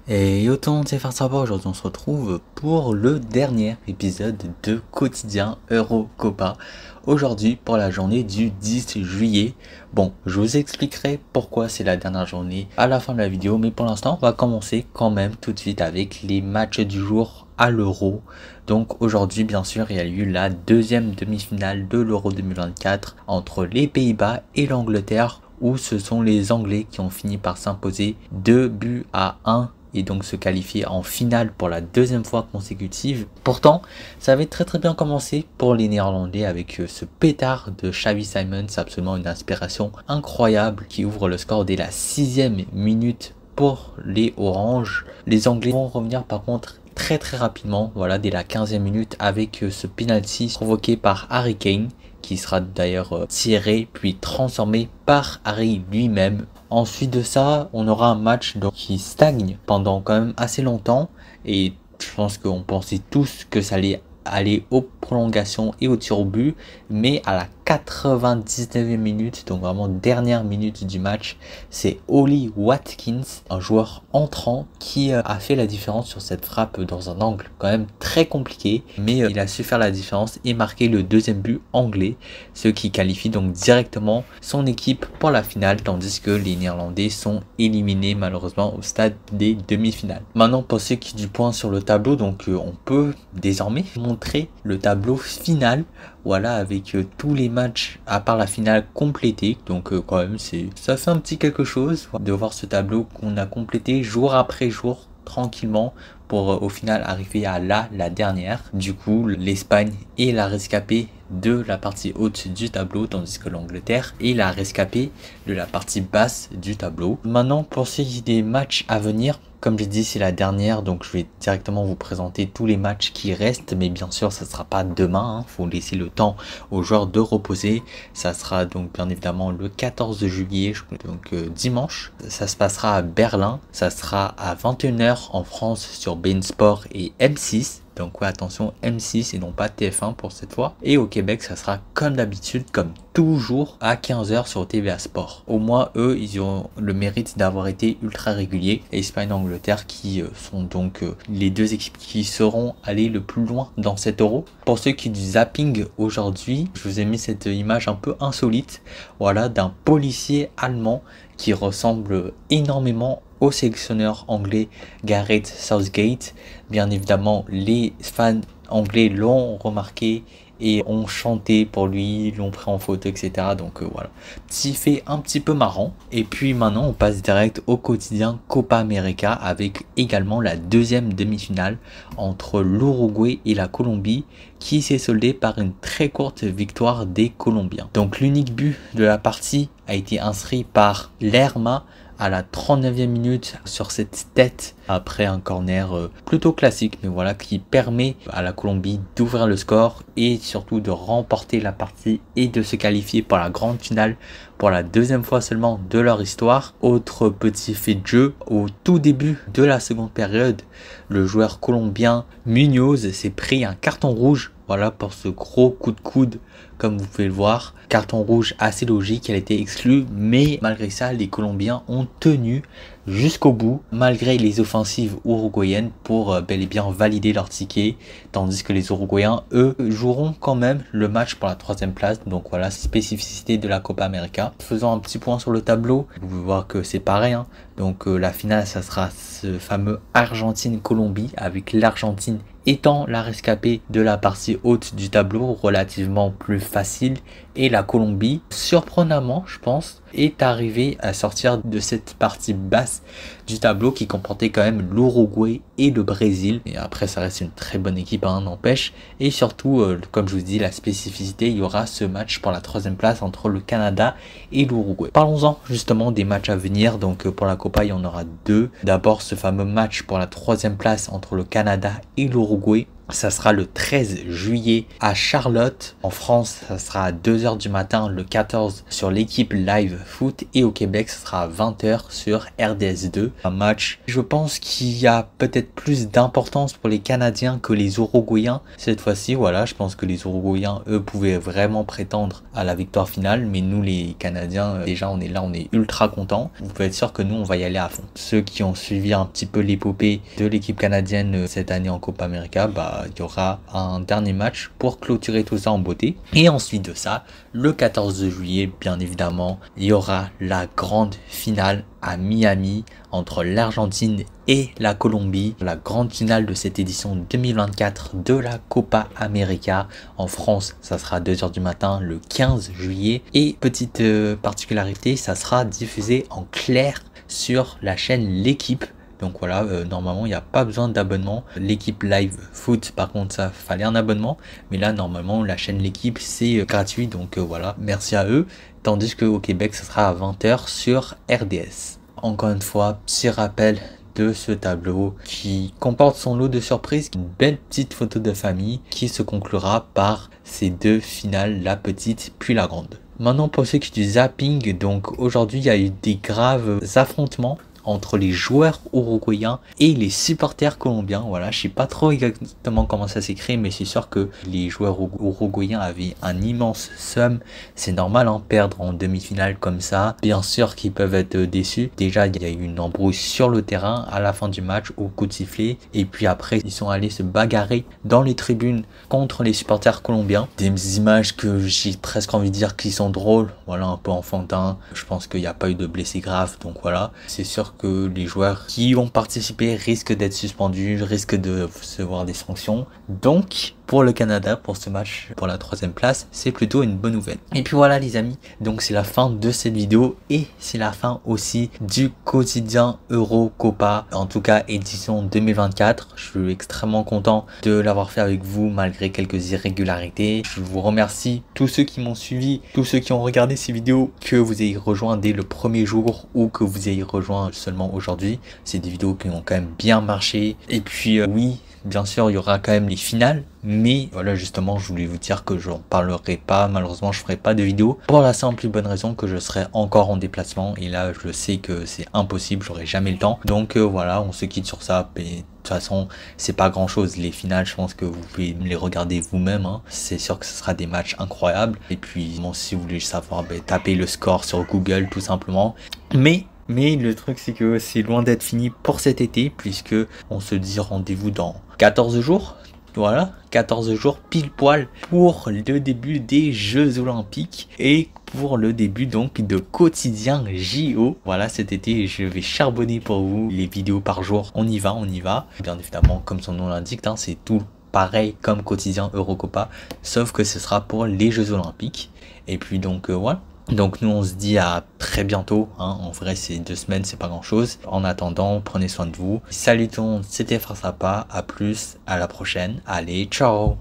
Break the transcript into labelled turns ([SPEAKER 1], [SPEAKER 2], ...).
[SPEAKER 1] Et yo tout le monde, c'est Farsaba. Aujourd'hui on se retrouve pour le dernier épisode de Quotidien Eurocopa. Aujourd'hui pour la journée du 10 juillet. Bon, je vous expliquerai pourquoi c'est la dernière journée à la fin de la vidéo. Mais pour l'instant on va commencer quand même tout de suite avec les matchs du jour à l'Euro. Donc aujourd'hui bien sûr il y a eu la deuxième demi-finale de l'Euro 2024 entre les Pays-Bas et l'Angleterre, où ce sont les Anglais qui ont fini par s'imposer 2-1 et donc se qualifier en finale pour la deuxième fois consécutive. Pourtant, ça avait très bien commencé pour les Néerlandais avec ce pétard de Xavi Simons, absolument une inspiration incroyable qui ouvre le score dès la 6e minute pour les Oranges. Les Anglais vont revenir par contre très rapidement, voilà, dès la 15e minute avec ce penalty provoqué par Harry Kane, qui sera d'ailleurs tiré puis transformé par Harry lui-même. Ensuite de ça, on aura un match qui stagne pendant quand même assez longtemps, et je pense qu'on pensait tous que ça allait aller aux prolongations et au tir au but, mais à la 99e minute, donc vraiment dernière minute du match, c'est Ollie Watkins, un joueur entrant, qui a fait la différence sur cette frappe dans un angle quand même très compliqué, mais il a su faire la différence et marquer le deuxième but anglais, ce qui qualifie donc directement son équipe pour la finale, tandis que les Néerlandais sont éliminés malheureusement au stade des demi-finales. Maintenant, pour ceux qui du point sur le tableau, donc on peut désormais montrer le tableau final, voilà, avec tous les matchs à part la finale complétés. Donc quand même ça fait un petit quelque chose de voir ce tableau qu'on a complété jour après jour tranquillement pour au final arriver à la dernière. Du coup, l'Espagne est la rescapée de la partie haute du tableau, tandis que l'Angleterre est la rescapée de la partie basse du tableau. Maintenant, pour ce qui est des matchs à venir, comme j'ai dit, c'est la dernière, donc je vais directement vous présenter tous les matchs qui restent, mais bien sûr ça ne sera pas demain, hein. Faut laisser le temps aux joueurs de reposer. Ça sera donc bien évidemment le 14 juillet, donc dimanche. Ça se passera à Berlin, ça sera à 21h en France sur beIN Sport et M6. Donc ouais, attention, M6 et non pas TF1 pour cette fois. Et au Québec, ça sera comme d'habitude, comme toujours, à 15h sur TVA Sport. Au moins, eux, ils ont le mérite d'avoir été ultra réguliers. Espagne et Angleterre qui sont donc les deux équipes qui seront allées le plus loin dans cet Euro. Pour ceux qui du zapping aujourd'hui, je vous ai mis cette image un peu insolite, voilà, d'un policier allemand qui ressemble énormément au sélectionneur anglais Gareth Southgate. Bien évidemment, les fans anglais l'ont remarqué et ont chanté pour lui, l'ont pris en photo, etc. Donc voilà, petit fait un petit peu marrant. Et puis maintenant, on passe direct au quotidien Copa América avec également la deuxième demi-finale entre l'Uruguay et la Colombie, qui s'est soldée par une très courte victoire des Colombiens. Donc l'unique but de la partie a été inscrit par Lerma à la 39e minute sur cette tête après un corner plutôt classique, mais voilà, qui permet à la Colombie d'ouvrir le score et surtout de remporter la partie et de se qualifier pour la grande finale pour la deuxième fois seulement de leur histoire. Autre petit fait de jeu, au tout début de la seconde période, le joueur colombien Munoz s'est pris un carton rouge, voilà, pour ce gros coup de coude, comme vous pouvez le voir. Carton rouge assez logique, elle a été exclue, mais malgré ça, les Colombiens ont tenu jusqu'au bout, malgré les offensives uruguayennes, pour bel et bien valider leur ticket, tandis que les Uruguayens, eux, joueront quand même le match pour la 3e place. Donc voilà, spécificité de la Copa América. Faisons un petit point sur le tableau, vous pouvez voir que c'est pareil, hein. Donc la finale, ça sera ce fameux Argentine-Colombie, avec l'Argentine étant la rescapée de la partie haute du tableau, relativement plus facile, et la Colombie, surprenamment je pense, est arrivée à sortir de cette partie basse du tableau qui comportait quand même l'Uruguay et le Brésil. Et après ça reste une très bonne équipe, hein, n'empêche. Et surtout, comme je vous dis, la spécificité, il y aura ce match pour la 3e place entre le Canada et l'Uruguay. Parlons-en justement des matchs à venir. Donc pour la Copa, il y en aura deux. D'abord ce fameux match pour la 3e place entre le Canada et l'Uruguay Ça sera le 13 juillet à Charlotte. En France, ça sera à 2 h du matin le 14 sur l'équipe Live Foot. Et au Québec, ça sera à 20 h sur RDS2. Un match, je pense qu'il y a peut-être plus d'importance pour les Canadiens que les Uruguayens. Cette fois-ci, voilà, je pense que les Uruguayens, eux, pouvaient vraiment prétendre à la victoire finale. Mais nous, les Canadiens, déjà, on est là, on est ultra contents. Vous pouvez être sûr que nous, on va y aller à fond. Ceux qui ont suivi un petit peu l'épopée de l'équipe canadienne cette année en Copa América, il y aura un dernier match pour clôturer tout ça en beauté. Et ensuite de ça, le 14 juillet, bien évidemment, il y aura la grande finale à Miami entre l'Argentine et la Colombie. La grande finale de cette édition 2024 de la Copa América. En France, ça sera à 2 h du matin le 15 juillet. Et petite particularité, ça sera diffusé en clair sur la chaîne L'Équipe. Donc voilà, normalement il n'y a pas besoin d'abonnement. L'équipe Live Foot, par contre, ça fallait un abonnement. Mais là, normalement, la chaîne L'Équipe, c'est gratuit. Donc voilà, merci à eux. Tandis qu'au Québec, ça sera à 20 h sur RDS. Encore une fois, petit rappel de ce tableau qui comporte son lot de surprises. Une belle petite photo de famille qui se conclura par ces deux finales, la petite puis la grande. Maintenant, pour ceux qui du zapping, donc aujourd'hui, il y a eu des graves affrontements entre les joueurs uruguayens et les supporters colombiens. Voilà, je sais pas trop exactement comment ça s'écrit, mais c'est sûr que les joueurs uruguayens avaient un immense somme. C'est normal, hein, perdre en demi-finale comme ça. Bien sûr qu'ils peuvent être déçus. Déjà, il y a eu une embrouille sur le terrain à la fin du match au coup de sifflet. Et puis après, ils sont allés se bagarrer dans les tribunes contre les supporters colombiens. Des images que j'ai presque envie de dire qu'ils sont drôles. Voilà, un peu enfantin. Je pense qu'il n'y a pas eu de blessés graves. Donc voilà, c'est sûr que les joueurs qui ont participé risquent d'être suspendus, risquent de recevoir des sanctions. Donc pour le Canada, pour ce match, pour la 3e place, c'est plutôt une bonne nouvelle. Et puis voilà les amis, donc c'est la fin de cette vidéo et c'est la fin aussi du quotidien Eurocopa, en tout cas édition 2024. Je suis extrêmement content de l'avoir fait avec vous malgré quelques irrégularités. Je vous remercie tous ceux qui m'ont suivi, tous ceux qui ont regardé ces vidéos, que vous ayez rejoint dès le premier jour ou que vous ayez rejoint seulement aujourd'hui. C'est des vidéos qui ont quand même bien marché. Et puis oui, bien sûr, il y aura quand même les finales. Mais voilà, justement, je voulais vous dire que j'en parlerai pas. Malheureusement, je ferai pas de vidéo pour la simple et bonne raison que je serai encore en déplacement. Et là, je sais que c'est impossible, j'aurai jamais le temps. Donc voilà, on se quitte sur ça. Et de toute façon, c'est pas grand chose. Les finales, je pense que vous pouvez les regarder vous-même, hein. C'est sûr que ce sera des matchs incroyables. Et puis, bon, si vous voulez savoir, tapez le score sur Google, tout simplement. Mais le truc, c'est que c'est loin d'être fini pour cet été, puisque on se dit rendez-vous dans 14 jours. Voilà, 14 jours pile poil pour le début des Jeux Olympiques et pour le début donc de quotidien JO. Voilà, cet été je vais charbonner pour vous les vidéos par jour. On y va, on y va. Bien évidemment, comme son nom l'indique, hein, c'est tout pareil comme quotidien Eurocopa, sauf que ce sera pour les Jeux Olympiques. Et puis donc voilà. Donc nous on se dit à très bientôt, hein. En vrai c'est 2 semaines, c'est pas grand chose. En attendant, prenez soin de vous. Salut tout le monde, c'était Frasapa, à plus, à la prochaine, allez ciao.